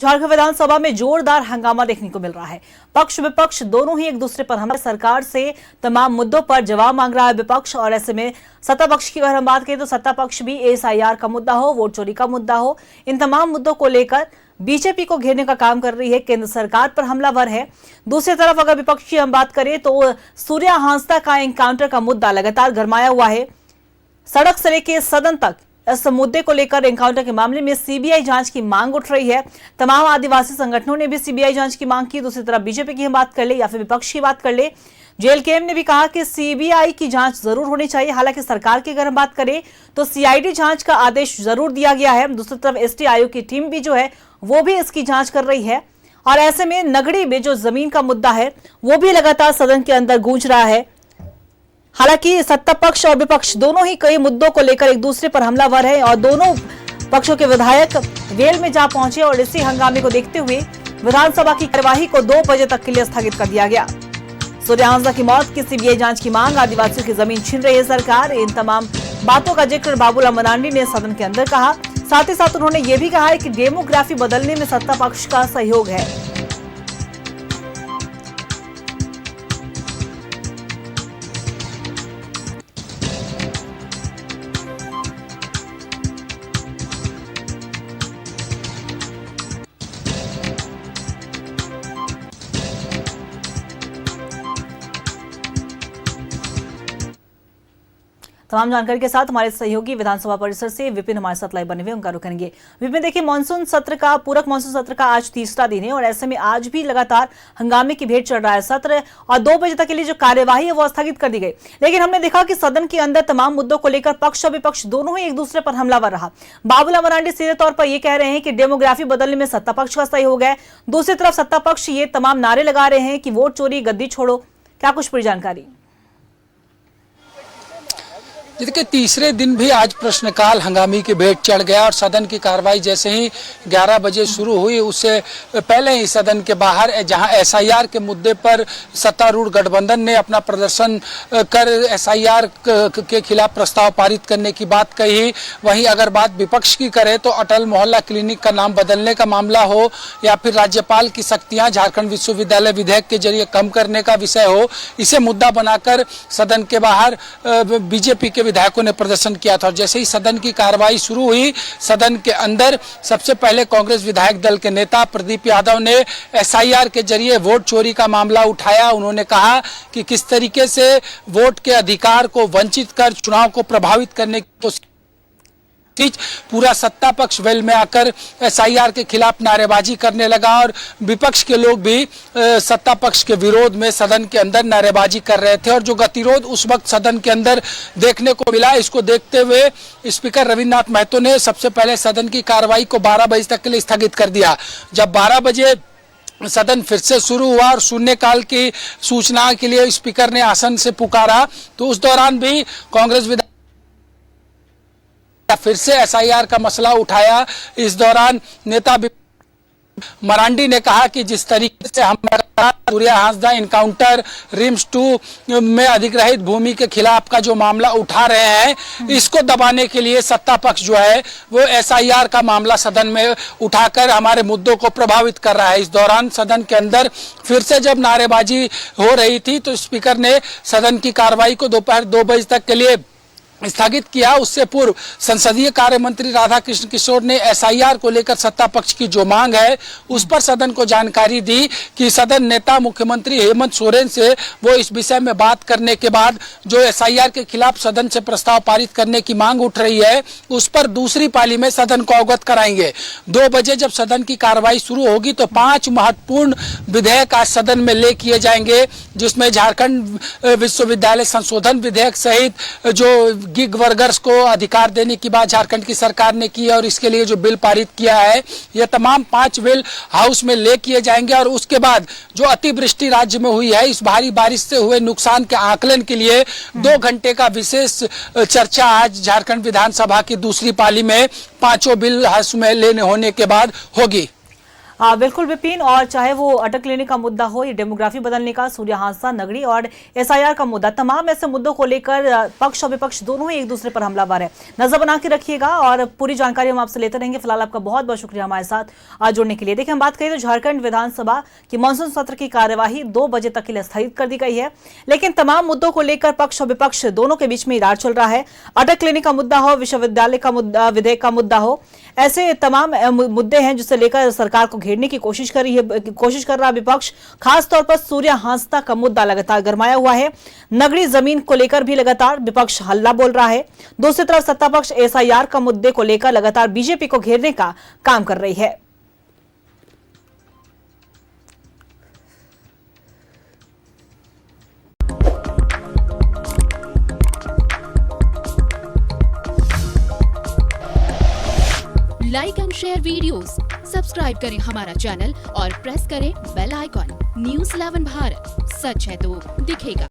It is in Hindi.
झारखंड विधानसभा में जोरदार हंगामा देखने को मिल रहा है। पक्ष विपक्ष दोनों ही एक दूसरे पर हमला, सरकार से तमाम मुद्दों पर जवाब मांग रहा है विपक्ष। और ऐसे में सत्ता पक्ष की अगर हम बात करें तो सत्ता पक्ष भी एसआईआर का मुद्दा हो, वोट चोरी का मुद्दा हो, इन तमाम मुद्दों को लेकर बीजेपी को घेरने का काम कर रही है, केंद्र सरकार पर हमलावर है। दूसरी तरफ अगर विपक्ष की हम बात करें तो सूर्या हांसदा का एनकाउंटर का मुद्दा लगातार गरमाया हुआ है। सड़क से लेकर सदन तक इस मुद्दे को लेकर एनकाउंटर के मामले में सीबीआई जांच की मांग उठ रही है। तमाम आदिवासी संगठनों ने भी सीबीआई जांच की मांग की। दूसरी तरफ बीजेपी की हम बात कर ले या फिर विपक्ष की बात कर ले, जेएलकेएम ने भी कहा कि सीबीआई की जांच जरूर होनी चाहिए। हालांकि सरकार की अगर हम बात करें तो सीआईडी जांच का आदेश जरूर दिया गया है। दूसरी तरफ एसटी आयोग की टीम भी जो है वो भी इसकी जांच कर रही है। और ऐसे में नगड़ी में जो जमीन का मुद्दा है वो भी लगातार सदन के अंदर गूंज रहा है। हालांकि सत्ता पक्ष और विपक्ष दोनों ही कई मुद्दों को लेकर एक दूसरे पर हमलावर है और दोनों पक्षों के विधायक वेल में जा पहुंचे और इसी हंगामे को देखते हुए विधानसभा की कार्यवाही को 2 बजे तक के लिए स्थगित कर दिया गया। सूर्या हांसदा की मौत की सीबीआई जांच की मांग, आदिवासियों की जमीन छीन रही है सरकार, इन तमाम बातों का जिक्र बाबूलाल मरांडी ने सदन के अंदर कहा। साथ ही साथ उन्होंने ये भी कहा है कि डेमोग्राफी बदलने में सत्ता पक्ष का सहयोग है। तमाम जानकारी के साथ हमारे सहयोगी विधानसभा परिसर से विपिन हमारे साथ लाइव बने हुए, उनका रुख करेंगे। विपिन, देखिए मानसून सत्र का पूरक मानसून सत्र का आज तीसरा दिन है और ऐसे में आज भी लगातार हंगामे की भेंट चढ़ रहा है सत्र और 2 बजे तक के लिए जो कार्यवाही है वो स्थगित कर दी गई। लेकिन हमने देखा कि सदन के अंदर तमाम मुद्दों को लेकर पक्ष और विपक्ष दोनों ही एक दूसरे पर हमलावर रहा। बाबूलाल मरांडी सीधे तौर पर यह कह रहे हैं कि डेमोग्राफी बदलने में सत्ता पक्ष का सहयोग है। दूसरी तरफ सत्ता पक्ष ये तमाम नारे लगा रहे हैं कि वोट चोरी, गद्दी छोड़ो। क्या कुछ पूरी जानकारी? देखिए, तीसरे दिन भी आज प्रश्नकाल हंगामे की भेंट चढ़ गया और सदन की कार्रवाई जैसे ही 11 बजे शुरू हुई उससे पहले ही सदन के बाहर जहां एसआईआर के मुद्दे पर सत्तारूढ़ गठबंधन ने अपना प्रदर्शन कर एसआईआर के खिलाफ प्रस्ताव पारित करने की बात कही, वहीं अगर बात विपक्ष की करें तो अटल मोहल्ला क्लिनिक का नाम बदलने का मामला हो या फिर राज्यपाल की शक्तियां झारखंड विश्वविद्यालय विधेयक के जरिए कम करने का विषय हो, इसे मुद्दा बनाकर सदन के बाहर बीजेपी के विधायकों ने प्रदर्शन किया था। और जैसे ही सदन की कार्रवाई शुरू हुई, सदन के अंदर सबसे पहले कांग्रेस विधायक दल के नेता प्रदीप यादव ने एसआईआर के जरिए वोट चोरी का मामला उठाया। उन्होंने कहा कि किस तरीके से वोट के अधिकार को वंचित कर चुनाव को प्रभावित करने की कोशिश, पूरा सत्ता पक्ष वेल में आकर एसआईआर के खिलाफ नारेबाजी करने लगा और विपक्ष के लोग भी सत्ता पक्ष के विरोध में सदन के अंदर नारेबाजी कर रहे थे। और जो गतिरोध उस वक्त सदन के अंदर देखने को मिला, इसको देखते हुए स्पीकर रविन्द्रनाथ महतो ने सबसे पहले सदन की कार्रवाई को 12 बजे तक के लिए स्थगित कर दिया। जब 12 बजे सदन फिर से शुरू हुआ और शून्यकाल की सूचना के लिए स्पीकर ने आसन से पुकारा, तो उस दौरान भी कांग्रेस विधायक फिर से एसआईआर का मसला उठाया। इस दौरान नेता मरांडी ने कहा कि जिस तरीके से हम सूर्या हांसदा इनकाउंटर, रिम्स 2 में अधिग्रहित भूमि के खिलाफ का जो मामला उठा रहे हैं, इसको दबाने के लिए सत्ता पक्ष जो है वो एसआईआर का मामला सदन में उठाकर हमारे मुद्दों को प्रभावित कर रहा है। इस दौरान सदन के अंदर फिर से जब नारेबाजी हो रही थी तो स्पीकर ने सदन की कार्रवाई को दोपहर 2 बजे तक के लिए स्थगित किया। उससे पूर्व संसदीय कार्य मंत्री राधाकृष्ण किशोर ने एसआईआर को लेकर सत्ता पक्ष की जो मांग है उस पर सदन को जानकारी दी कि सदन नेता मुख्यमंत्री हेमंत सोरेन से वो इस विषय में बात करने के बाद जो एसआईआर के खिलाफ सदन से प्रस्ताव पारित करने की मांग उठ रही है उस पर दूसरी पाली में सदन को अवगत कराएंगे। 2 बजे जब सदन की कार्रवाई शुरू होगी तो 5 महत्वपूर्ण विधेयक आज सदन में ले किए जाएंगे, जिसमें झारखंड विश्वविद्यालय संशोधन विधेयक सहित जो गिग वर्कर्स को अधिकार देने की बात झारखंड की सरकार ने की है और इसके लिए जो बिल पारित किया है, ये तमाम 5 बिल हाउस में ले किए जाएंगे। और उसके बाद जो अतिवृष्टि राज्य में हुई है, इस भारी बारिश से हुए नुकसान के आकलन के लिए 2 घंटे का विशेष चर्चा आज झारखंड विधानसभा की दूसरी पाली में 5 बिल हाउस में लेने होने के बाद होगी। बिल्कुल विपिन, और चाहे वो अटक लेने का मुद्दा हो, ये डेमोग्राफी बदलने का, सूर्य हादसा, नगरी और एसआईआर का मुद्दा, तमाम ऐसे मुद्दों को लेकर पक्ष और विपक्ष दोनों ही एक दूसरे पर हमलावर है। नजर बना के रखिएगा और पूरी जानकारी हम आपसे लेते रहेंगे। फिलहाल आपका बहुत बहुत शुक्रिया हमारे साथ जुड़ने के लिए। देखिए, हम बात करें तो झारखंड विधानसभा की मानसून सत्र की कार्यवाही 2 बजे तक के लिए स्थगित कर दी गई है, लेकिन तमाम मुद्दों को लेकर पक्ष और विपक्ष दोनों के बीच में इरार चल रहा है। अटक लेने का मुद्दा हो, विश्वविद्यालय का मुद्दा, विधेयक का मुद्दा हो, ऐसे तमाम मुद्दे हैं जिसे लेकर सरकार को घेरने की कोशिश कर रहा है विपक्ष। खासतौर पर सूर्य हादसा का मुद्दा लगातार गरमाया हुआ है। नगरी जमीन को लेकर भी लगातार विपक्ष हल्ला बोल रहा है। दूसरी तरफ सत्ता पक्ष एसआईआर का मुद्दे को लेकर लगातार बीजेपी को घेरने का काम कर रही है। Like and share videos, subscribe करें हमारा चैनल और प्रेस करें बेल आइकॉन। न्यूज़ 11 भारत, सच है तो दिखेगा।